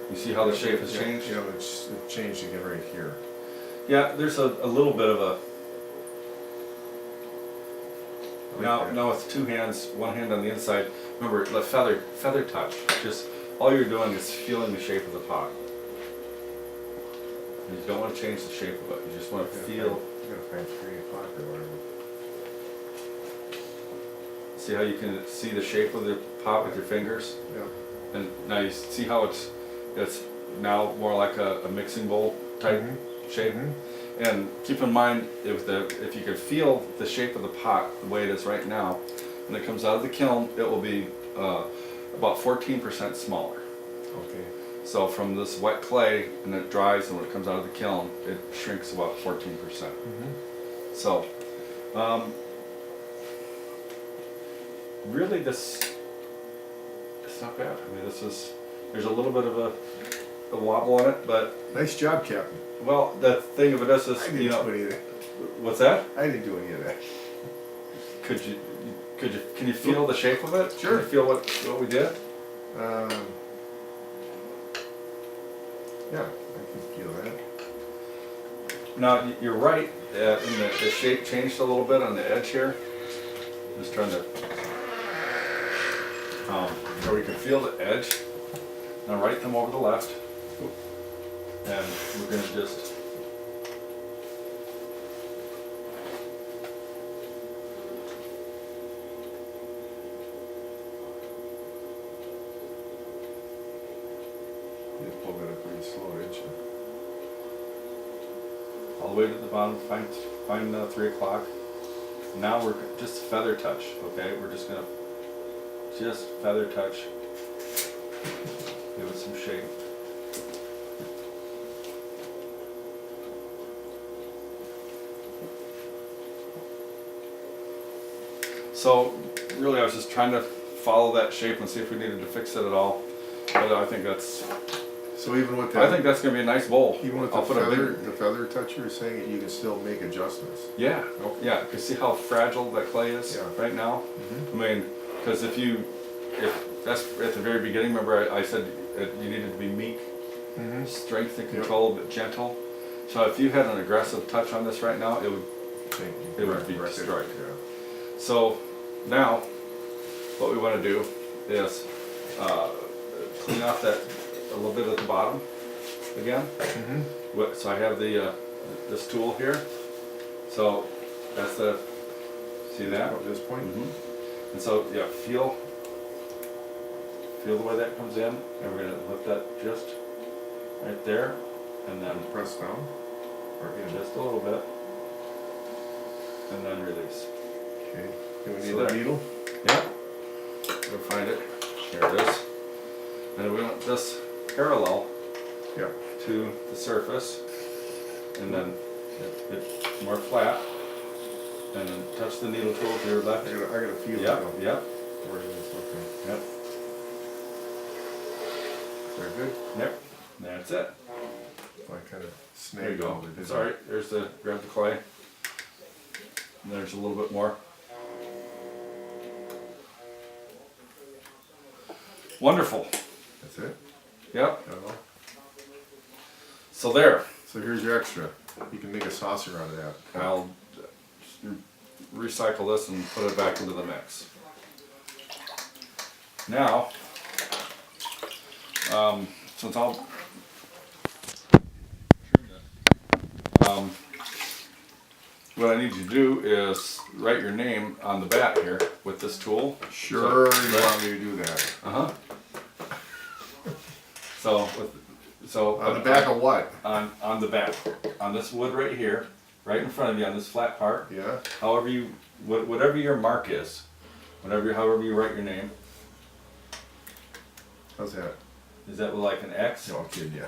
You see how the shape has changed? Yeah, it's changed again right here. Yeah, there's a little bit of a... Like Now with two hands, one hand on the inside, remember the feather touch. Just all you're doing is feeling the shape of the pot. You don't want to change the shape of it. You just want to feel. You gotta find 3 o'clock or whatever. See how you can see the shape of the pot with your fingers, Yeah. and now you see how it's now more like a mixing bowl type shape. And keep in mind if you can feel the shape of the pot the way it is right now, when it comes out of the kiln, it will be about 14% smaller. Okay. So from this wet clay, and it dries, and when it comes out of the kiln, it shrinks about 14%. So, really, it's not bad. I mean, there's a little bit of a wobble on it, but Nice job, Captain. well, the thing of it is, I didn't do any of that. what's that? I didn't do any of that. Can you feel the shape of it? Sure. Can you feel what we did? Yeah, I can feel that. Now, you're right, the shape changed a little bit on the edge here. Just trying to, where we can feel the edge. Now right thumb over the left. And we're gonna just, You pull that up pretty slow, didn't you? all the way to the bottom, find 3 o'clock. Now we're just feather touch, okay? We're just gonna feather touch. Give it some shape. So really I was just trying to follow that shape and see if we needed to fix it at all. But I think that's So even with that, gonna be a nice bowl. even with I'll the put a feather, big, the feather touch, you're saying you can still make adjustments. yeah, Okay. yeah. Cause see how fragile that clay is Yeah. right now. I mean, because if that's at the very beginning. Remember I said you needed to be meek, strength and control, but gentle. So if you had an aggressive touch on this right now, it would be destroyed. Yeah. So now, what we want to do is clean off that a little bit at the bottom again. So I have this tool here. So that's see that? At this point? And so yeah, feel the way that comes in, and we're gonna lift that just right there, and then Press down? Or in? just a little bit, and then release. Okay. Do we So need there. the needle? Yeah. We'll find it. Here it is. And we want this parallel Yeah. to the surface, and then it's more flat, and then touch the needle tool to your left. I gotta feel Yep, it. though. yep, Where it is, okay. yep, Very good. yep. That's it. I kind of There you snagged go. all of it. Sorry, grab the clay. And there's a little bit more. Wonderful. That's it? Yep. Uh-oh. So there. So here's your extra. You can make a saucer out of that. I'll recycle this and put it back into the mix. Now, since I'll what I need you to do is write your name on the back here with this tool. Sure, you So- want me to do that. So On the back of what? on the back, on this wood right here, right in front of you on this flat part. Yeah? However whatever your mark is, however you write your name. How's that? Is that like an X? No, I'm kidding you.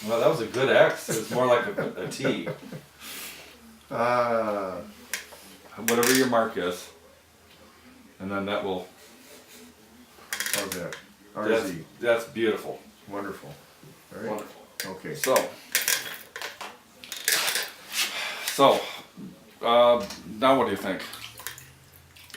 Well, that was a good X. It's more like a T. Whatever your mark is, and then that will. How's that? That's, RZ. that's beautiful. Wonderful. All right. Wonderful. Okay. So, now what do you think?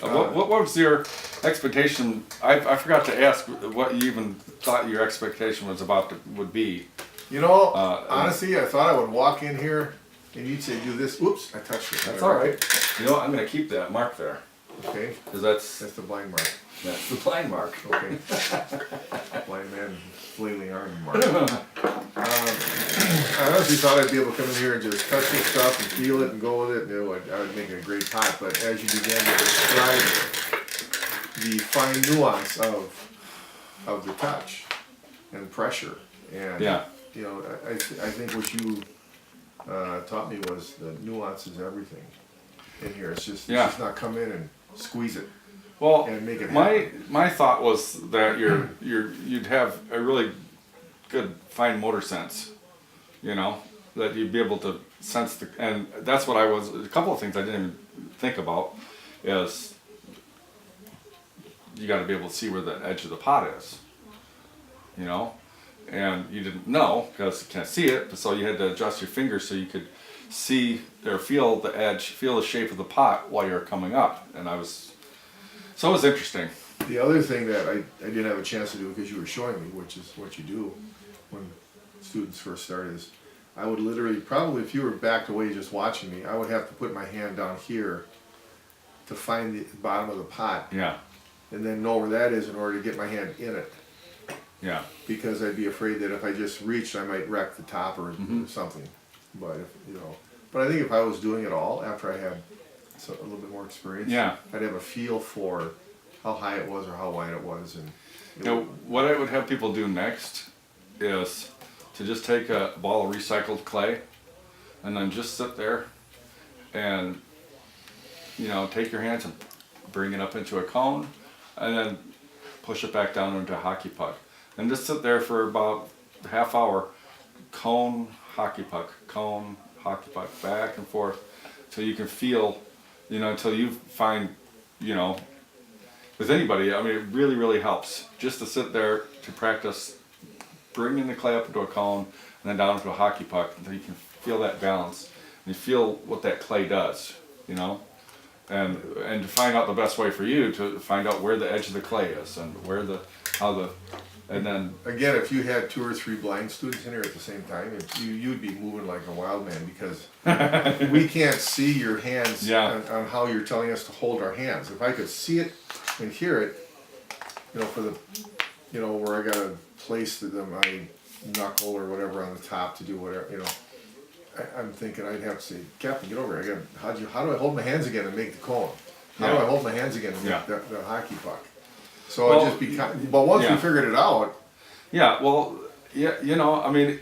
What was your expectation, I forgot to ask what you even thought your expectation was would be. You know, Uh, honestly, I thought I would walk in here and you'd say, do this. Oops, I touched it. That's all right. You know what? I'm going to keep that mark there Okay, because that's that's the blind mark. the blind mark. Okay. Blind man flailing arm mark. I honestly thought I'd be able to come in here and just touch this stuff and feel it and go with it. You know, I would make it a great pot. But as you began to describe the fine nuance of the touch and pressure, and Yeah. you know, I think what you taught me was the nuance is everything in here. It's just not come in and squeeze it. Well, And make it my thought was that you'd have a really good fine motor sense, you know, that you'd be able to sense and that's what a couple of things I didn't even think about is you got to be able to see where the edge of the pot is, you know, and you didn't know because you can't see it, so you had to adjust your fingers so you could see or feel the edge, feel the shape of the pot while you're coming up, so it was interesting. The other thing that I didn't have a chance to do because you were showing me, which is what you do when students first start, is I would literally, probably if you were backed away just watching me, I would have to put my hand down here to find the bottom of the pot Yeah, and then know where that is in order to get my hand in it. yeah, Because I'd be afraid that if I just reached, I might wreck the top or something. But but I think if I was doing it all after I had a little bit more experience, Yeah. I'd have a feel for how high it was or how wide it was, and Now, what I would have people do next is to just take a ball of recycled clay and then just sit there and, you know, take your hands and bring it up into a cone and then push it back down into a hockey puck. And just sit there for about a half hour, cone, hockey puck, back and forth, till you can feel, you know, until you find, you know, with anybody, I mean, it really, really helps just to sit there to practice bringing the clay up into a cone and then down into a hockey puck until you can feel that balance and you feel what that clay does, you know, and to find out the best way for you to find out where the edge of the clay is and and then again, if you had 2 or 3 blind students in here at the same time, you'd be moving like a wild man because we can't see your hands on how you're telling us to hold our hands. If I could see it and hear it, you know, for the, you know, where I gotta place my knuckle or whatever on the top to do whatever, you know, I'm thinking I'd have to say, Captain, get over here. How do I hold my hands again and make the cone? How do I hold my hands again and make the hockey puck? So it just becomes, but once we figured it out. Yeah, well, yeah, you know, I mean,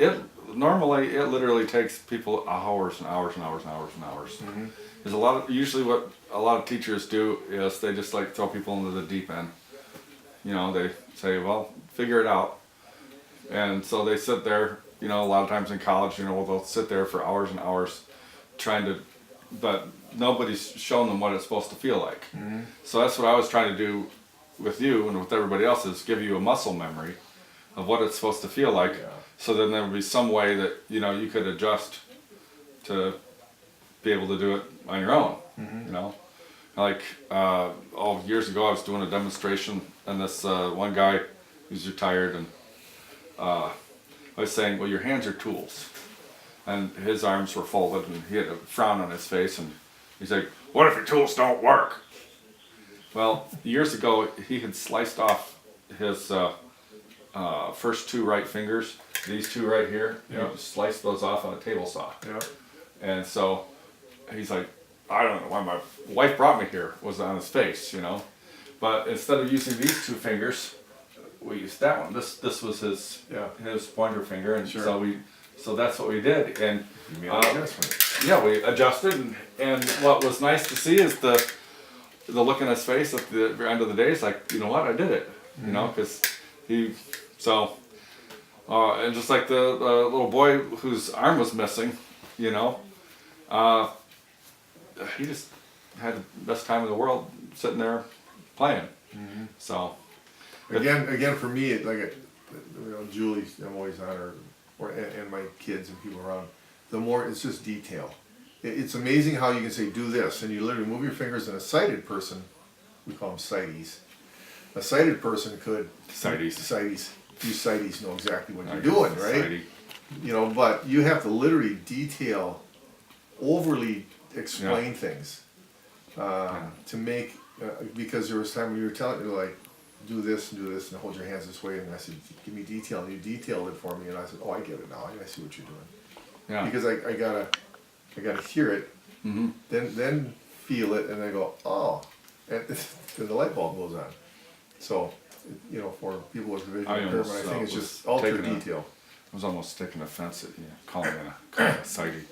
normally it literally takes people hours and hours and hours and hours and hours. Mm-hmm. There's usually what a lot of teachers do is they just like throw people into the deep end. You know, they say, well, figure it out. And so they sit there, you know, a lot of times in college, you know, they'll sit there for hours and hours but nobody's shown them what it's supposed to feel like. Mm-hmm. So that's what I was trying to do with you and with everybody else, is give you a muscle memory of what it's supposed to feel like. Yeah. So then there would be some way that, you know, you could adjust to be able to do it on your own. Mm-hmm. You know, like years ago I was doing a demonstration and this one guy who's retired, and I was saying, well, your hands are tools, and his arms were folded and he had a frown on his face, and he's like, what if your tools don't work? Well, years ago he had sliced off his first 2 right fingers, these 2 right here. Yeah. He sliced those off on a table saw. Yeah. And so he's like, I don't know why my wife brought me here, was on his face, you know. But instead of using these 2 fingers, we used that one. This was his pointer finger, and so that's what we did. And You made an adjustment. yeah, we adjusted, and what was nice to see is the look in his face at the end of the day. It's like, you know what, I did it, you know, because and just like the little boy whose arm was missing, you know, he just had the best time in the world sitting there playing. Mm-hmm. So Again, for me, you know, Julie, I'm always on her, and my kids and people around. The more it's just detail. It's amazing how you can say do this, and you literally move your fingers. And a sighted person, we call them sighties, A sighted person could. Sighties. Sighties. You sighties know exactly what you're doing, right? Sighty. You know, but you have to literally detail, overly explain things to make, because there was time when you were telling me like, do this and hold your hands this way, and I said, give me detail, and you detailed it for me, and I said, oh, I get it now, I see what you're doing. Yeah. Because I gotta hear it, then feel it, and then go, oh, and then the light bulb goes on. So, you know, for people with vision impairment, I think it's just ultra detail. I was almost taking offense at you calling me a sighty.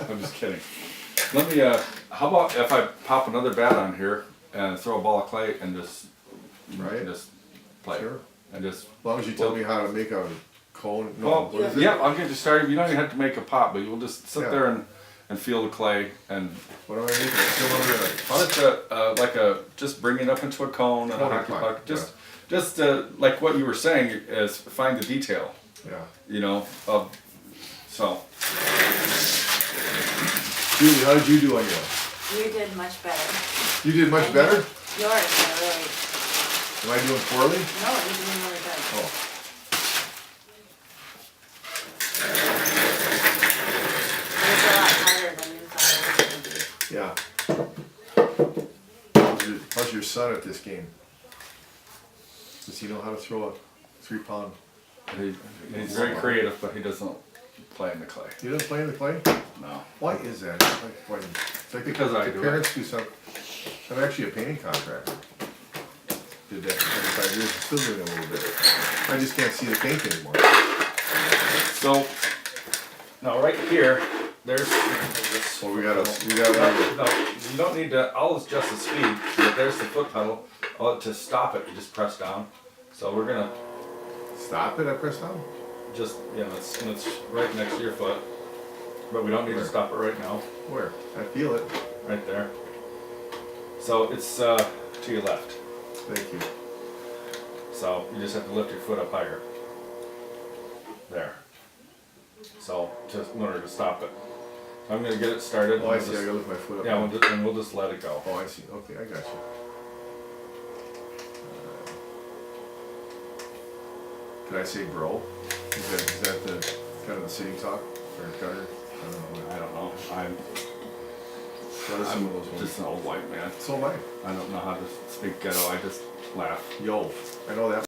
I'm just kidding. Let me, how about if I pop another bat on here and throw a ball of clay and just play? Sure. And just. As long as you tell me how to make a cone. No, Well, what is it? yeah, I'll get you started. You don't even have to make a pot, but you'll just sit there and feel the clay and. What am I making? A cylinder? Just bring it up into a cone and a hockey puck. Just like what you were saying is find the detail. Yeah. You know, so. Julie, how did you do on yours? You did much better. You did much better? Yours, yeah, really. Am I doing poorly? No, you're doing really good. Oh. It's a lot harder than you thought it was going to be. Yeah. How's your son at this game? Does he know how to throw a 3-pound? He's very creative, but he doesn't play in the clay. He doesn't play in the clay? No. Why is that? It's like Because I the do parents do something. I'm actually a painting contractor. Did that for 25 years. I'm still doing it a little bit. I just can't see the paint anymore. So now right here, there's. Well, we got. No, you don't need to. I'll adjust the speed. But there's the foot pedal. To stop it, you just press down. So we're gonna Stop it. I press down. just it's right next to your foot, but we don't need to stop it right now. Where? I feel it. Right there. So it's to your left. Thank you. So you just have to lift your foot up higher. There. So just in order to stop it. I'm gonna get it started. Oh, I see. I gotta lift my foot up. Yeah, and we'll just let it go. Oh, I see. Okay, I got you. Did I say bro? Is that the kind of the city talk or gutter? I don't know. I'm What are some of those ones? just an old white man. So am I. I don't know how to speak ghetto. I just laugh. Yo, I know that.